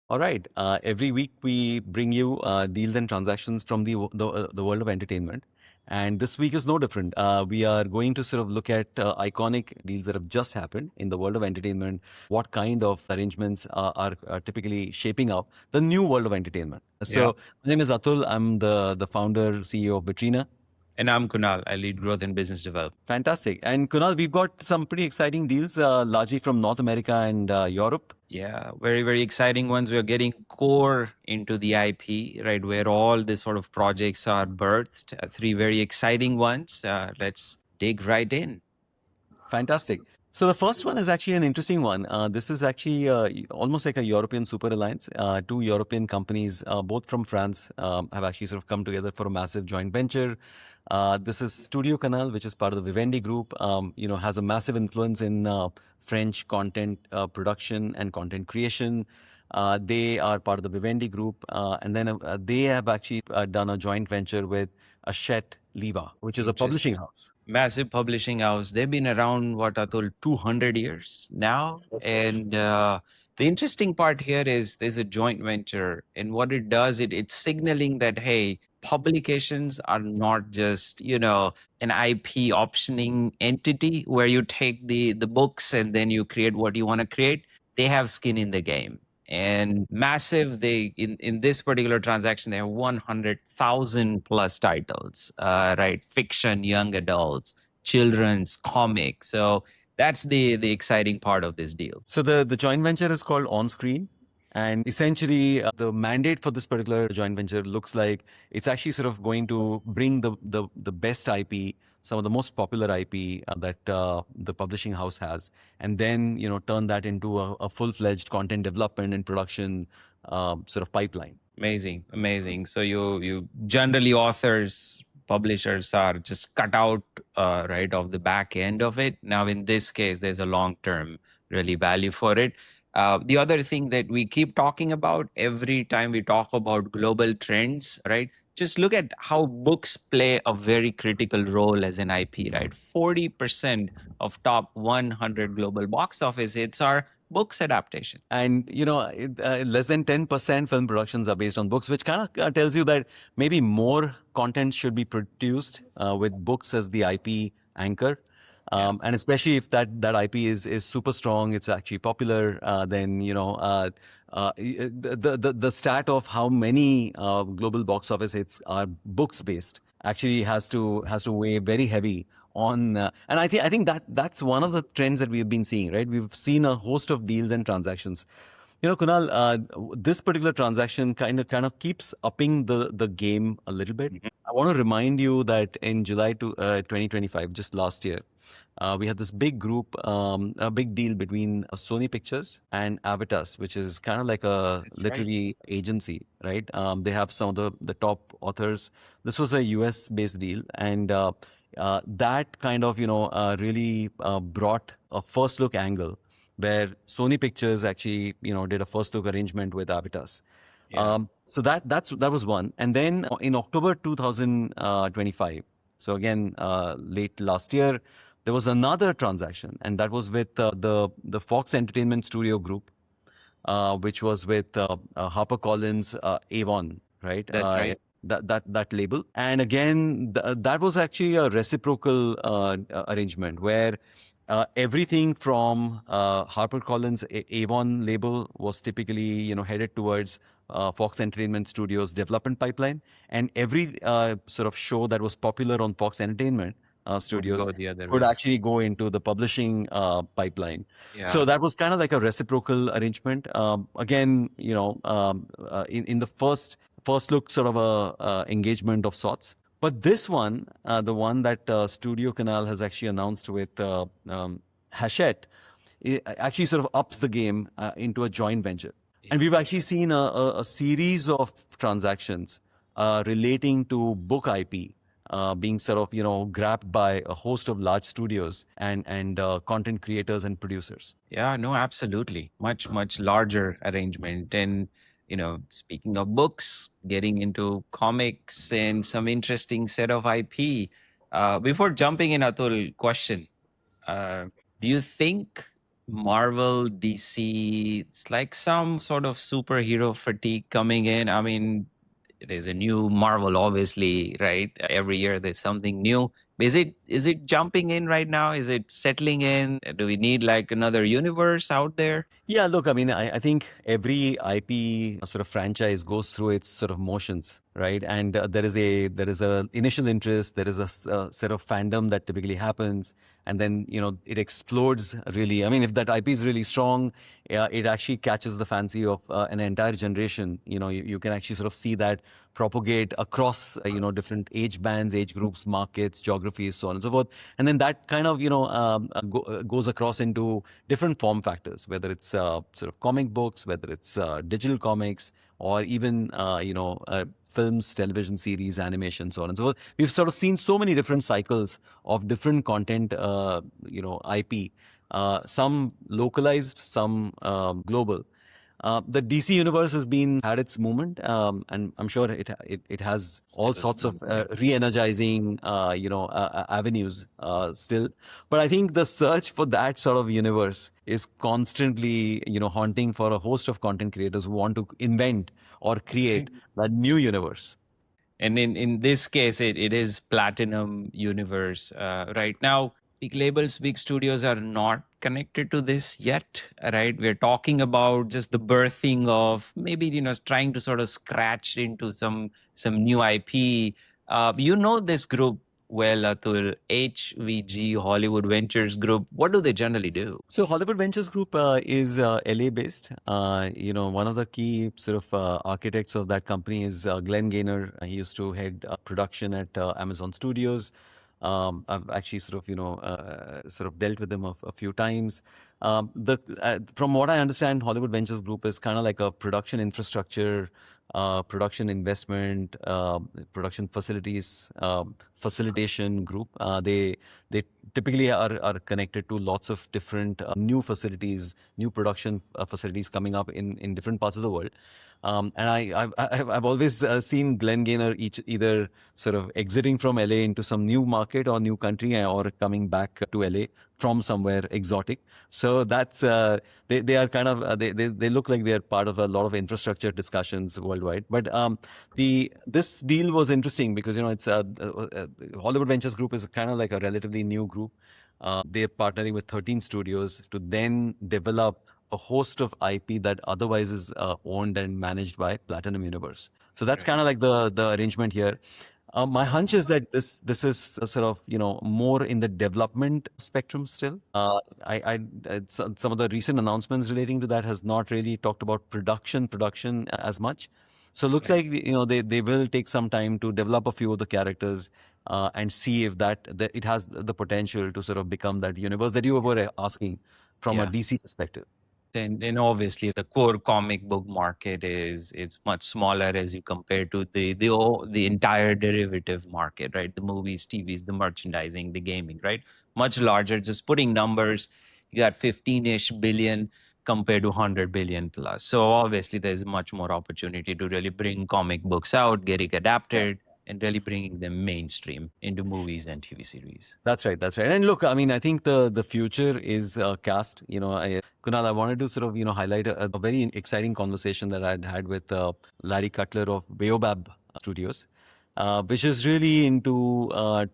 All right. Every week we bring you deals and transactions from the world of entertainment, and this week is no different. We are going to sort of look at iconic deals that have just happened in the world of entertainment. What kind of arrangements are typically shaping up the new world of entertainment? Yeah. So my name is Atul. I'm the founder CEO of Vitrina. And I'm Kunal. I lead growth and business development. Fantastic. And Kunal, we've got some pretty exciting deals, largely from North America and Europe. Yeah, very, very exciting ones. We're getting core into the IP, right, where all the sort of projects are birthed. Three very exciting ones. Let's dig right in. Fantastic. So the first one is actually an interesting one. This is actually almost like a European super alliance. Two European companies, both from France, have actually sort of come together for a massive joint venture. This is Studio Canal, which is part of the Vivendi group. Has a massive influence in French content production and content creation. They are part of the Vivendi group, and then they have actually done a joint venture with Hachette Livre, which is a publishing Interesting. house. Massive publishing house. They've been around, what, Atul, 200 years now. And the interesting part here is there's a joint venture. And what it does, it's signaling that, hey, publications are not just, an IP optioning entity where you take the books and then you create what you want to create. They have skin in the game and massive. They in this particular transaction they have 100,000 plus titles, right? Fiction, young adults, children's comics. So that's the exciting part of this deal. So the joint venture is called On Screen. And essentially, the mandate for this particular joint venture looks like it's actually sort of going to bring the best IP, some of the most popular IP that the publishing house has, and then turn that into a full-fledged content development and production sort of pipeline. Amazing, amazing. So you generally authors, publishers are just cut out, right, of the back end of it. Now in this case, there's a long term really value for it. The other thing that we keep talking about every time we talk about global trends, right? Just look at how books play a very critical role as an IP, right? 40% of top 100 global box office hits are books adaptation. And less than 10% film productions are based on books, which kind of tells you that maybe more content should be produced with books as the IP anchor. Yeah. And especially if that IP is super strong, it's actually popular, then the stat of how many global box office hits are books based actually has to weigh very heavy on. And I think that's one of the trends that we've been seeing, right? We've seen a host of deals and transactions. Kunal, this particular transaction kind of keeps upping the game a little bit. Mhm. I want to remind you that in July 2025, just last year, we had this big group, a big deal between Sony Pictures and Avitas, which is kind of like a That's right. literary agency, right? They have some of the top authors. This was a US based deal, and that kind of really brought a first look angle where Sony Pictures actually did a first look arrangement with Avitas. Yeah. So that was one, and then in October 2025, so again late last year, there was another transaction, and that was with the Fox Entertainment Studio Group, which was with HarperCollins Avon, right? That's right. That label, and again that was actually a reciprocal arrangement where everything from HarperCollins Avon label was typically headed towards Fox Entertainment Studios development pipeline, and every sort of show that was popular on Fox Entertainment Would Studios go the other would way. actually go into the publishing pipeline. So Yeah. that was kind of like a reciprocal arrangement. Again, in the first look, sort of a engagement of sorts. But this one, the one that Studio Canal has actually announced with Hachette, it actually sort of ups the game into a joint venture. And we've actually seen a series of transactions relating to book IP being sort of grabbed by a host of large studios and content creators and producers. Yeah, no, absolutely. Much, much larger arrangement. And, speaking of books, getting into comics and some interesting set of IP. Before jumping in, Atul, question. Uh, do you think Marvel, DC, it's like some sort of superhero fatigue coming in. I mean, there's a new Marvel, obviously, right? Every year there's something new. Is it jumping in right now? Is it settling in? Do we need like another universe out there? Yeah, look, I mean, I think every IP sort of franchise goes through its sort of motions, right? And there is a initial interest, there is set of fandom that typically happens, and then it explodes really. I mean, if that IP is really strong, it actually catches the fancy of an entire generation. You can actually sort of see that propagate across different age bands, age groups, markets, geographies, so on and so forth. And then that kind of goes across into different form factors, whether it's sort of comic books, whether it's digital comics, or even films, television series, animation, so on and so forth. We've sort of seen so many different cycles of different content, IP. Some localized, some global. The DC universe has been had its moment, and I'm sure it has all Still sorts of something. re-energizing, avenues still. But I think the search for that sort of universe is constantly, haunting for a host of content creators who want to invent or create that new universe. And in this case, it is Platinum Universe. Right now, big labels, big studios are not connected to this yet, right? We're talking about just the birthing of maybe, trying to sort of scratch into some new IP. You know this group well, Atul, HVG, Hollywood Ventures Group. What do they generally do? So Hollywood Ventures Group is LA based. One of the key sort of architects of that company is Glenn Gaynor. He used to head production at Amazon Studios. I've actually sort of dealt with him a few times. The From what I understand, Hollywood Ventures Group is kind of like a production infrastructure, production investment, production facilities, facilitation group. They typically are connected to lots of different new facilities, new production facilities coming up in different parts of the world. And I've always seen Glenn Gaynor either sort of exiting from LA into some new market or new country, or coming back to LA from somewhere exotic. So they are kind of they look like they are part of a lot of infrastructure discussions worldwide. But the this deal was interesting because it's Hollywood Ventures Group is kind of like a relatively new group. They're partnering with 13 studios to then develop a host of IP that otherwise is owned and managed by Platinum Universe. So that's kind Right. of like the arrangement here. My hunch is that this is sort of more in the development spectrum still. Some of the recent announcements relating to that has not really talked about production as much. So it looks Right. like they will take some time to develop a few of the characters, and see if that it has the potential to sort of become that universe that you were asking from a Yeah. DC perspective. And obviously the core comic book market is much smaller as you compare to the entire derivative market, right? The movies, TVs, the merchandising, the gaming, right? Much larger. Just putting numbers, you got 15-ish billion compared to 100 billion plus. So obviously there's much more opportunity to really bring comic books out, getting adapted, and really bringing them mainstream into movies and TV series. That's right. That's right. And look, I mean, I think the future is cast. Kunal, I wanted to sort of highlight a very exciting conversation that I'd had with Larry Cutler of Baobab Studios, which is really into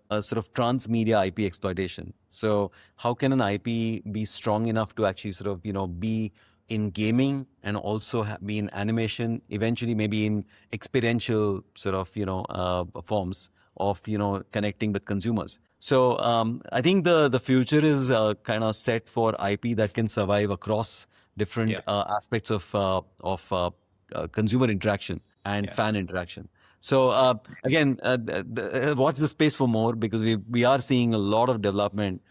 sort of transmedia IP exploitation. So, how can an IP be strong enough to actually sort of be in gaming and also be in animation, eventually maybe in experiential sort of forms of connecting with consumers. So I think the future is kind of set for IP that can survive across different Yeah. aspects of consumer interaction and Yeah. fan interaction. So again, watch the space for more, because we are seeing a lot of development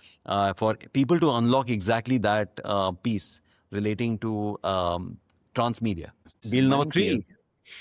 for people to unlock exactly that piece relating to transmedia. It's a Deal number money deal. three.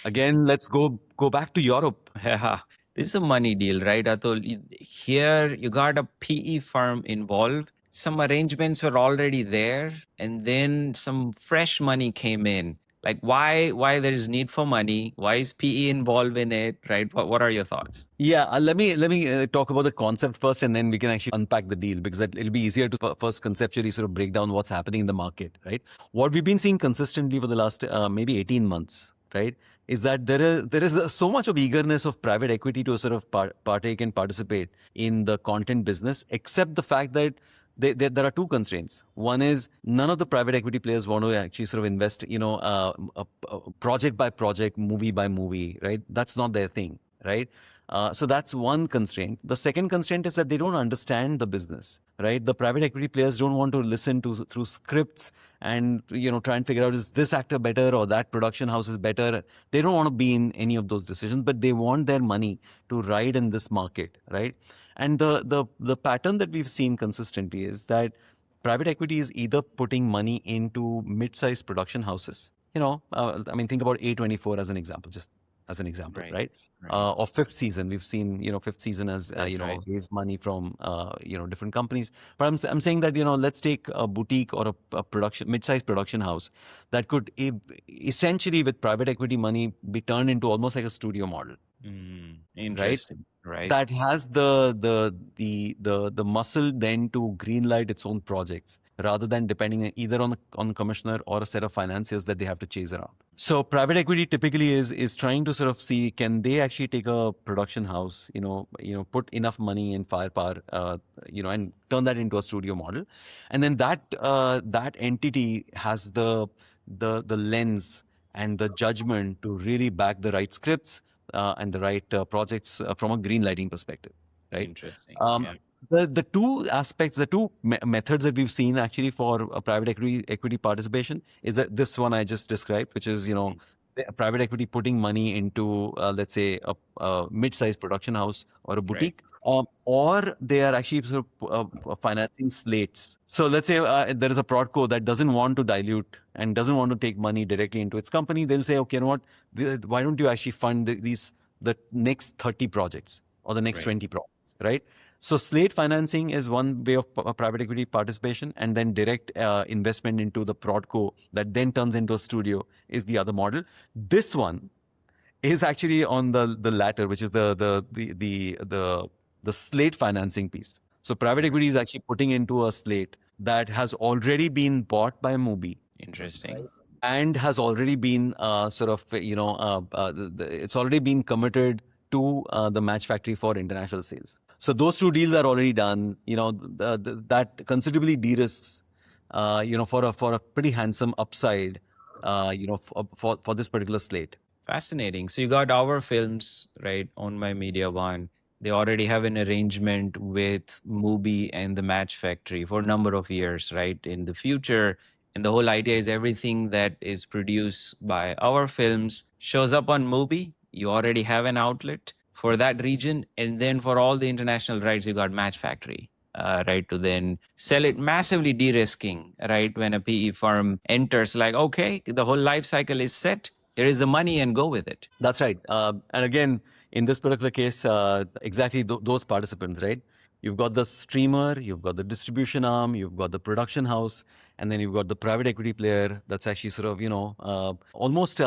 Again, let's go back to Europe. Yeah, this is a money deal, right, Atul? Here, you got a PE firm involved. Some arrangements were already there, and then some fresh money came in. Like why there is need for money? Why is PE involved in it? Right? What are your thoughts? Yeah, let me talk about the concept first, and then we can actually unpack the deal because it'll be easier to first conceptually sort of break down what's happening in the market, right? What we've been seeing consistently for the last maybe 18 months, right, is that there is so much of eagerness of private equity to sort of partake and participate in the content business, except the fact that there are two constraints. One is none of the private equity players want to actually sort of invest, project by project, movie by movie, right? That's not their thing, right? So that's one constraint. The second constraint is that they don't understand the business, right? The private equity players don't want to listen to through scripts and try and figure out, is this actor better or that production house is better. They don't want to be in any of those decisions, but they want their money to ride in this market, right? And the pattern that we've seen consistently is that private equity is either putting money into mid-sized production houses. I mean, think about A24 as an example, just as an example, Right. right? Right. Or Fifth Season, we've seen, Fifth Season as That's right. raised money from different companies. But I'm saying that let's take a boutique or a production mid-sized production house that could essentially, with private equity money, be turned into almost like a studio model, right? Interesting. Right. That has the muscle then to greenlight its own projects rather than depending either on a commissioner or a set of financiers that they have to chase around. So private equity typically is trying to sort of see, can they actually take a production house, put enough money and firepower, and turn that into a studio model, and then that entity has the lens and the judgment to really back the right scripts and the right projects from a green lighting perspective, right? Interesting. Um, Yeah. the two aspects, the two methods that we've seen actually for private equity participation is that this one I just described, which is Mm. the private equity putting money into let's say a mid-sized production house or a Right. boutique, or they are actually sort of financing slates. So let's say there is a prodco that doesn't want to dilute and doesn't want to take money directly into its company. They'll say, okay, you know what? Why don't you actually fund the next 30 projects or the next Right. 20 projects, right? So slate financing is one way of private equity participation, and then direct investment into the prodco that then turns into a studio is the other model. This one is actually on the latter, which is the slate financing piece. So private Right. equity is actually putting into a slate that has already been bought by a movie Interesting. and has already been sort of it's already been committed to the match factory for international sales. So those two deals are already done. That considerably de-risks for a pretty handsome upside for this particular slate. Fascinating. So you got our films, right, owned by Media One. They already have an arrangement with Mubi and the Match Factory for a number of years, right, in the future. And the whole idea is everything that is produced by our films shows up on Mubi. You already have an outlet for that region. And then for all the international rights, you got Match Factory. Right, to then sell it, massively de-risking, right, when a PE firm enters, like, okay, the whole life cycle is set, here is the money and go with it. That's right. And again, in this particular case, exactly those participants, right? You've got the streamer, you've got the distribution arm, you've got the production house, and then you've got the private equity player that's actually sort of, almost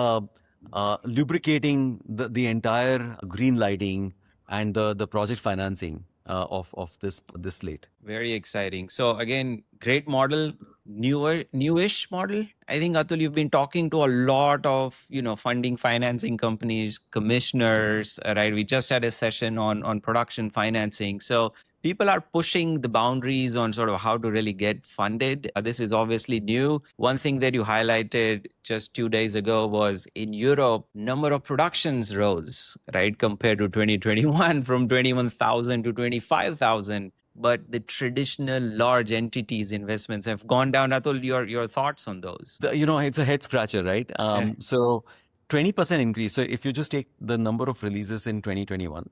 lubricating the entire green lighting and the project financing of this slate. Very exciting. So again, great model, newish model. I think Atul, you've been talking to a lot of funding, financing companies, commissioners, right? We just had a session on production financing. So people are pushing the boundaries on sort of how to really get funded. This is obviously new. One thing that you highlighted just 2 days ago was in Europe, number of productions rose, right, compared to 2021 from 21,000 to 25,000, but the traditional large entities investments have gone down. Atul, your thoughts on those? It's a head scratcher, right? Yeah. So 20% increase. So if you just take the number of releases in 2021,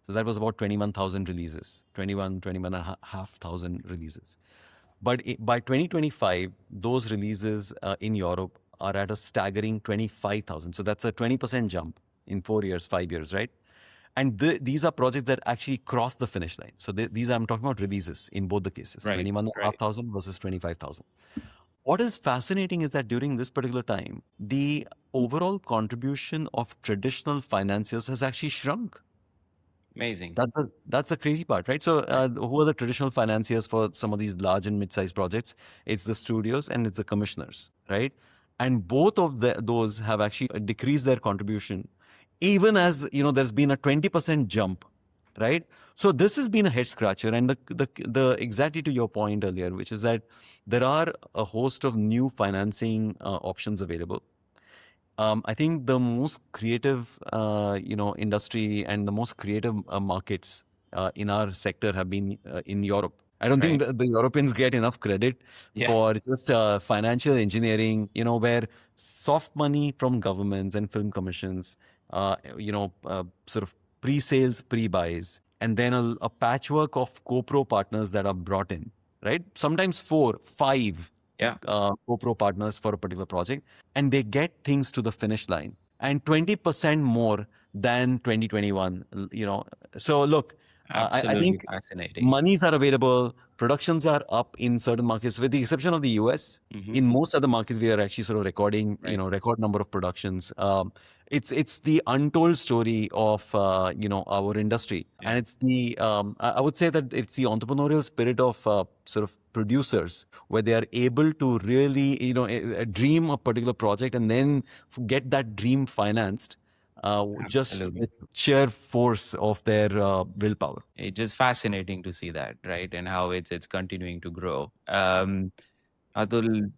so that was about 21,000 releases, 21 and a half thousand releases. But by 2025, those releases in Europe are at a staggering 25,000. So that's a 20% jump in 4 years, 5 years, right? And these are projects that actually cross the finish line. So these I'm talking about releases in both the cases, Right. Right. 21,500 versus 25,000. What is fascinating is that during this particular time, the overall contribution of traditional financiers has actually shrunk. Amazing. That's the crazy part, right? So, Right. who are the traditional financiers for some of these large and mid-sized projects? It's the studios and it's the commissioners, right? And both of those have actually decreased their contribution, even as there's been a 20% jump, right? So this has been a head scratcher, and the exactly to your point earlier, which is that there are a host of new financing options available. I think the most creative, industry and the most creative markets in our sector have been in Europe. I don't think Right. the Europeans get enough credit Yeah. for just financial engineering, where soft money from governments and film commissions, sort of pre-sales, pre-buys, and then a patchwork of co-pro partners that are brought in, right? Sometimes four, five Yeah. co-pro partners for a particular project, and they get things to the finish line, and 20% more than 2021. So look, I Absolutely think fascinating. monies are available, productions are up in certain markets, with the exception of the US. Hmm. In most other markets, we are actually sort of recording, Right. record number of productions. It's the untold story of our industry, Yeah. and it's the I would say that it's the entrepreneurial spirit of sort of producers, where they are able to really dream a particular project and then get that dream financed, just Absolutely. with sheer force of their willpower. It's just fascinating to see that, right? And how it's continuing to grow. Atul,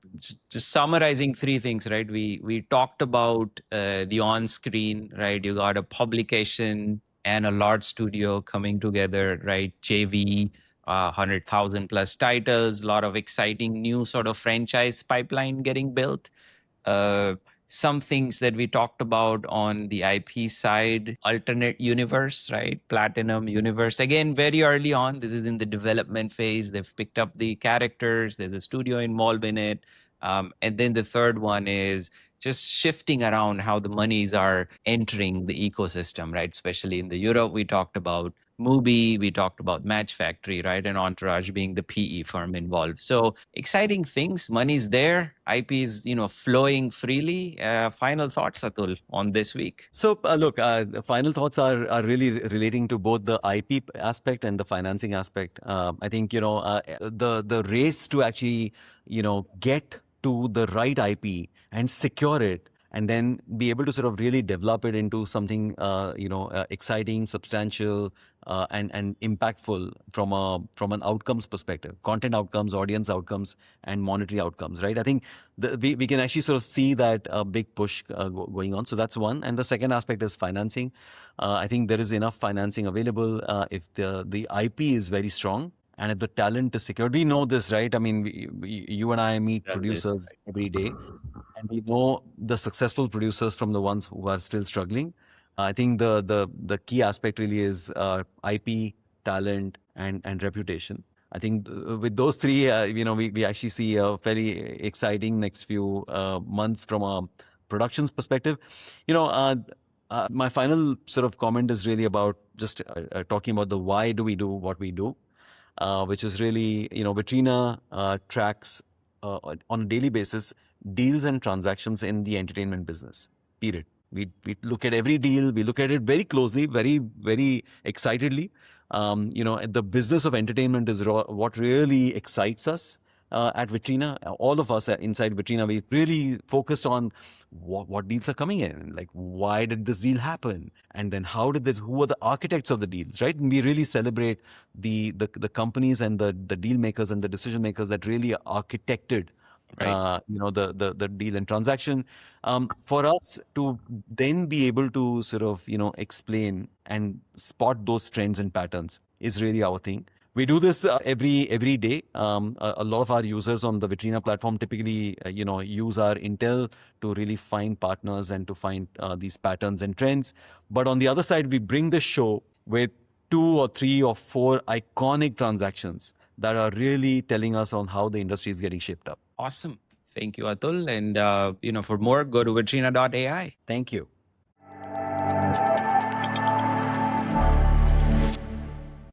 just summarizing three things, right? We talked about the on-screen, right? You got a publication and a large studio coming together, right? JV, 100,000 plus titles, a lot of exciting new sort of franchise pipeline getting built. uh, some things that we talked about on the IP side, alternate universe, right? Platinum universe. Again, very early on, this is in the development phase. They've picked up the characters, there's a studio involved in it. And then the third one is just shifting around how the monies are entering the ecosystem, right? Especially in the Europe, we talked about Mubi, we talked about Match Factory, right? And Entourage being the PE firm involved. So exciting things, money's there, IP is, flowing freely. Final thoughts, Atul, on this week? So, look, the final thoughts are really relating to both the IP aspect and the financing aspect. I think the race to actually get to the right IP and secure it, and then be able to sort of really develop it into something exciting, substantial, and impactful from an outcomes perspective, content outcomes, audience outcomes, and monetary outcomes. Right? I think we can actually sort of see that big push going on. So that's one. And the second aspect is financing. I think there is enough financing available if the IP is very strong and if the talent is secured. We know this, right? I mean, you and I meet Done this, producers every day, and we know the successful producers from the ones who are still struggling. I think the key aspect really is IP, talent, and reputation. I think with those three, we actually see a very exciting next few months from a productions perspective. You know, my final sort of comment is really about just talking about the why do we do what we do, which is really, Vitrina tracks on a daily basis deals and transactions in the entertainment business. Period. We look at every deal. We look at it very closely, very very excitedly. The business of entertainment is what really excites us at Vitrina. All of us inside Vitrina, we really focused on what deals are coming in, like why did this deal happen, and then how did this, who are the architects of the deals, right? And we really celebrate the companies and the deal makers and the decision makers that really architected right? the deal and transaction. For us to then be able to sort of explain and spot those trends and patterns is really our thing. We do this every day. A lot of our users on the Vitrina platform typically use our intel to really find partners and to find these patterns and trends. But on the other side, we bring the show with two or three or four iconic transactions that are really telling us on how the industry is getting shaped up. Awesome. Thank you, Atul. And, for more, go to vitrina.ai. Thank you.